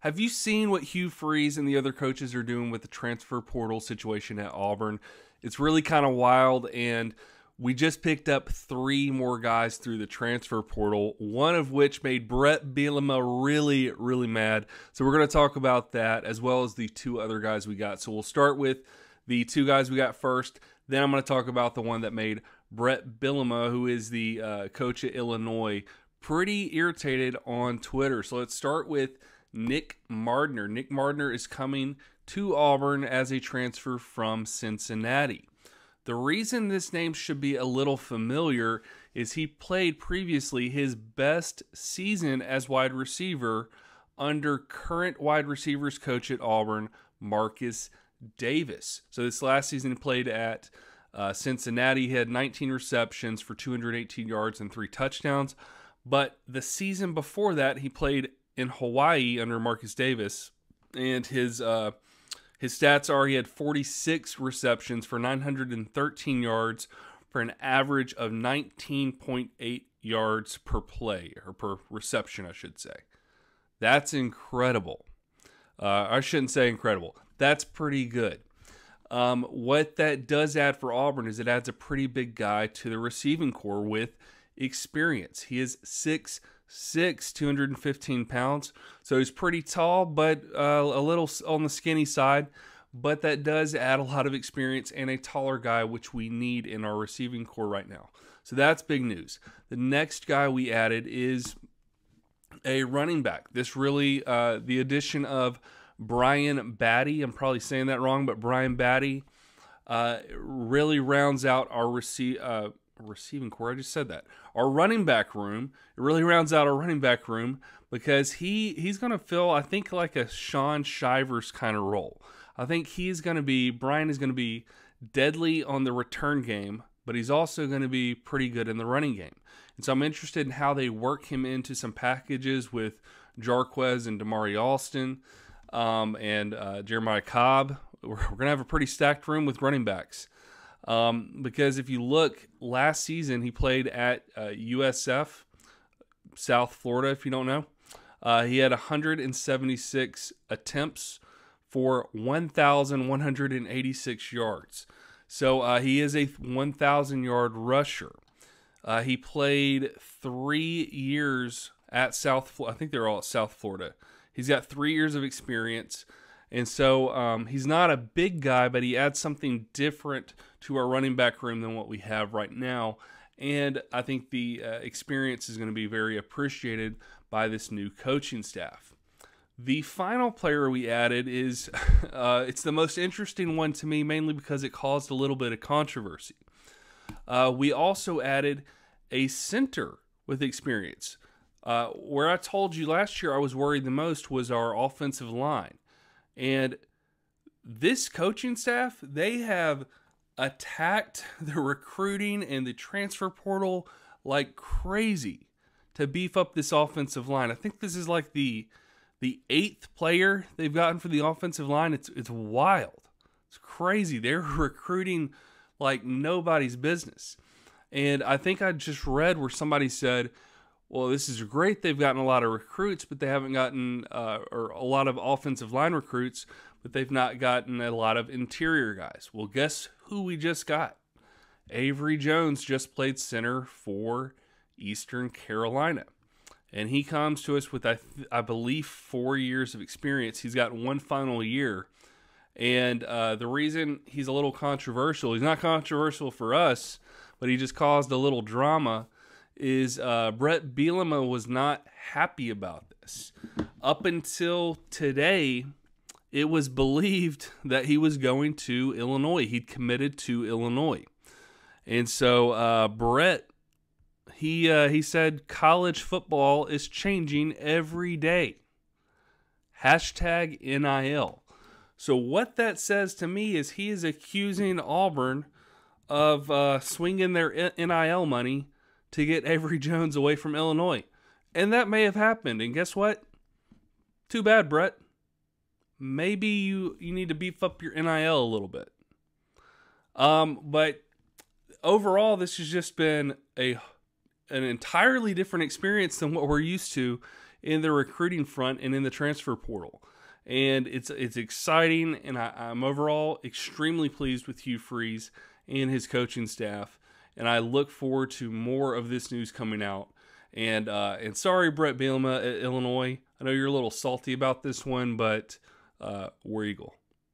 Have you seen what Hugh Freeze and the other coaches are doing with the transfer portal situation at Auburn? It's really kind of wild, and we just picked up 3 more guys through the transfer portal, one of which made Bret Bielema really, really mad. So we're going to talk about that as well as the 2 other guys we got. So we'll start with the 2 guys we got first. Then I'm going to talk about the one that made Bret Bielema, who is the coach at Illinois, pretty irritated on Twitter. So let's start with Nick Mardner. Nick Mardner is coming to Auburn as a transfer from Cincinnati. The reason this name should be a little familiar is he played previously his best season as wide receiver under current wide receivers coach at Auburn, Marcus Davis. So this last season he played at Cincinnati. He had 19 receptions for 218 yards and 3 touchdowns. But the season before that, he played in Hawaii under Marcus Davis, and his stats are he had 46 receptions for 913 yards for an average of 19.8 yards per play, or per reception, I should say. That's incredible. I shouldn't say incredible. That's pretty good. What that does add for Auburn is it adds a pretty big guy to the receiving corps with experience. He is 6'6", 215 pounds, so he's pretty tall, but a little on the skinny side. But that does add a lot of experience and a taller guy, which we need in our receiving corps right now. So that's big news. The next guy we added is a running back. This really, the addition of Brian Batty, I'm probably saying that wrong, but Brian Batty really rounds out our receiving corps. I just said that. Our running back room. It really rounds out our running back room because he's going to fill, I think, like a Sean Shivers kind of role. I think Brian is going to be deadly on the return game, but he's also going to be pretty good in the running game. And so I'm interested in how they work him into some packages with Jarquez and Damari Alston and Jeremiah Cobb. We're going to have a pretty stacked room with running backs. Because if you look, last season he played at USF, South Florida, if you don't know. He had 176 attempts for 1,186 yards. So he is a 1,000-yard rusher. He played 3 years at South Florida. I think they're all at South Florida. He's got 3 years of experience. And so he's not a big guy, but he adds something different to our running back room than what we have right now. And I think the experience is going to be very appreciated by this new coaching staff. The final player we added is, it's the most interesting one to me, mainly because it caused a little bit of controversy. We also added a center with experience. Where I told you last year I was worried the most was our offensive line. And this coaching staff, they have attacked the recruiting and the transfer portal like crazy to beef up this offensive line. I think this is like the 8th player they've gotten for the offensive line. It's wild. It's crazy. They're recruiting like nobody's business. And I think I just read where somebody said, well, this is great. They've gotten a lot of recruits, but they haven't gotten, or a lot of offensive line recruits, but they've not gotten a lot of interior guys. Well, guess who we just got? Avery Jones just played center for Eastern Carolina. And he comes to us with, I believe, 4 years of experience. He's got 1 final year. And the reason he's a little controversial, he's not controversial for us, but he just caused a little drama, is Bret Bielema was not happy about this. Up until today, it was believed that he was going to Illinois. He'd committed to Illinois. And so Bret, he said college football is changing every day. #NIL. So what that says to me is he is accusing Auburn of swinging their NIL money to get Avery Jones away from Illinois. And that may have happened. And guess what? Too bad, Bret. Maybe you need to beef up your NIL a little bit. But overall, this has just been an entirely different experience than what we're used to in the recruiting front and in the transfer portal. And it's exciting, and I'm overall extremely pleased with Hugh Freeze and his coaching staff, and I look forward to more of this news coming out. And sorry, Bret Bielema at Illinois, I know you're a little salty about this one, but War Eagle.